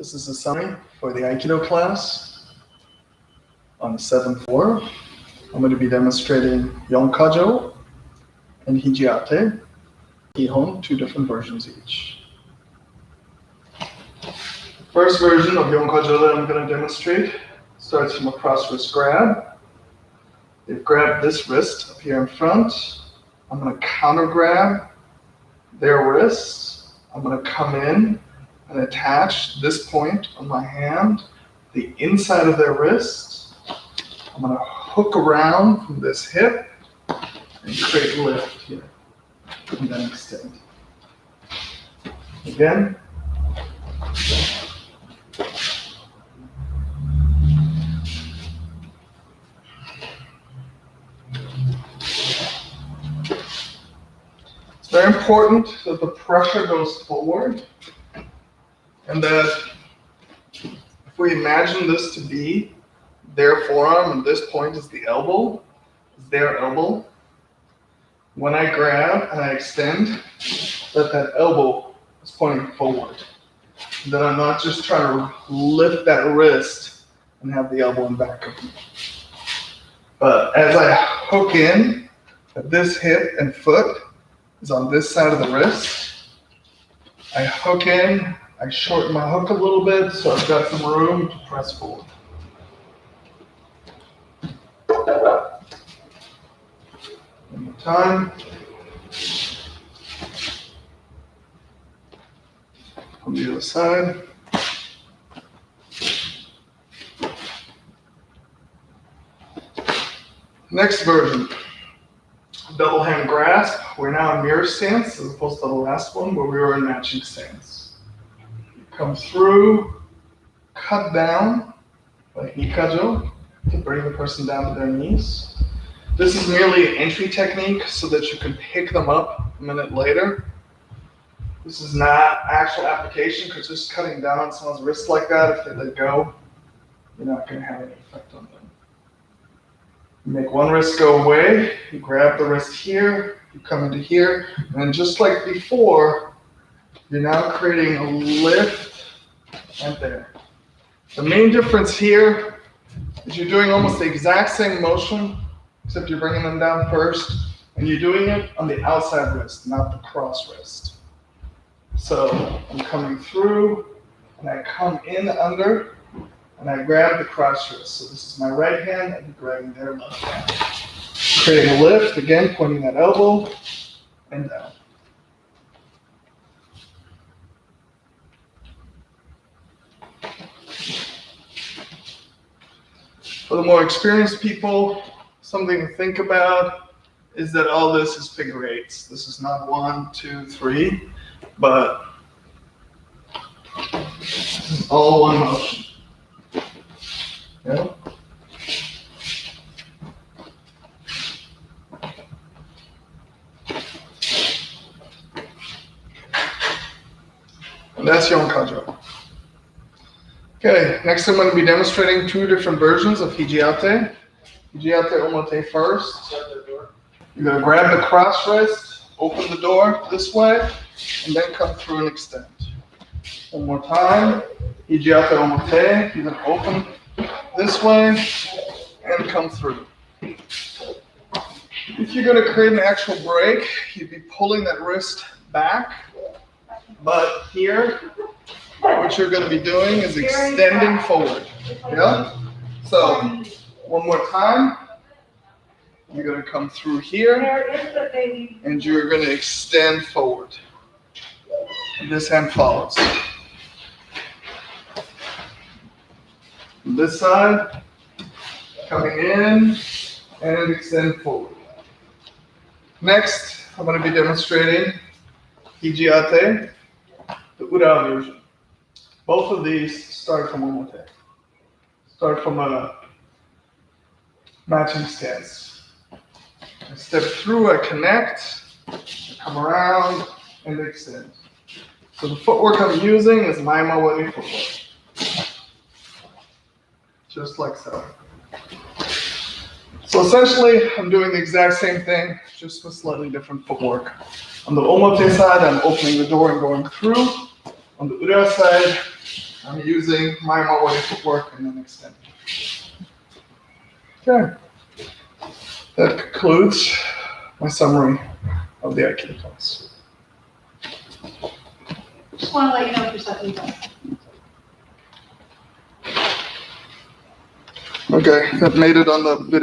This is a summary for the Aikido class on the 7th floor. I'm going to be demonstrating Yonkajo and Hijiate, Kihon, 2 different versions each. First version of Yonkajo that I'm going to demonstrate starts from a cross wrist grab. They've grabbed this wrist up here in front. I'm going to counter grab their wrist. I'm going to come in and attach this point on my hand, the inside of their wrist. I'm going to hook around from this hip and create a lift here, and then extend. Again. It's very important that the pressure goes forward, and that if we imagine this to be their forearm and this point is the elbow, is their elbow, when I grab and I extend, that elbow is pointing forward. And that I'm not just trying to lift that wrist and have the elbow in back of me. But as I hook in, this hip and foot is on this side of the wrist. I hook in, I shorten my hook a little bit so I've got some room to press forward. One more time. On the other side. Next version. Double hand grasp. We're now in mirror stance as opposed to the last one where we were in matching stance. Come through, cut down like Yonkajo to bring the person down to their knees. This is merely an entry technique so that you can pick them up a minute later. This is not actual application because just cutting down on someone's wrist like that, if they let go, you're not going to have any effect on them. You make one wrist go away, you grab the wrist here, you come into here, and just like before, you're now creating a lift and there. The main difference here is you're doing almost the exact same motion, except you're bringing them down first, and you're doing it on the outside wrist, not the cross wrist. So I'm coming through, and I come in under, and I grab the cross wrist. So this is my right hand, and I'm grabbing their left hand. Creating a lift, again, pointing that elbow, and down. For the more experienced people, something to think about is that all this is figure eights. This is not 1, 2, 3, but this is all one motion. Yeah? And that's Yonkajo. Okay, next I'm going to be demonstrating 2 different versions of Hijiate. Hijiate Omote first. You're going to grab the cross wrist, open the door this way, and then come through and extend. One more time. Hijiate Omote. You're going to open this way and come through. If you're going to create an actual break, you'd be pulling that wrist back. But here, what you're going to be doing is extending forward. Yeah? So, one more time. You're going to come through here, and you're going to extend forward. This hand follows. This side, coming in, and extend forward. Next, I'm going to be demonstrating Hijiate, the Ura version. Both of these start from Omote. Start from a matching stance. I step through, I connect, I come around, and extend. So the footwork I'm using is Maimawari footwork. Just like so. So essentially, I'm doing the exact same thing, just with slightly different footwork. On the Omote side, I'm opening the door and going through. On the Ura side, I'm using my Maori footwork and then extending. Okay. That concludes my summary of the Aikido class. Just want to let you know if you're second class. Okay, that made it on the video.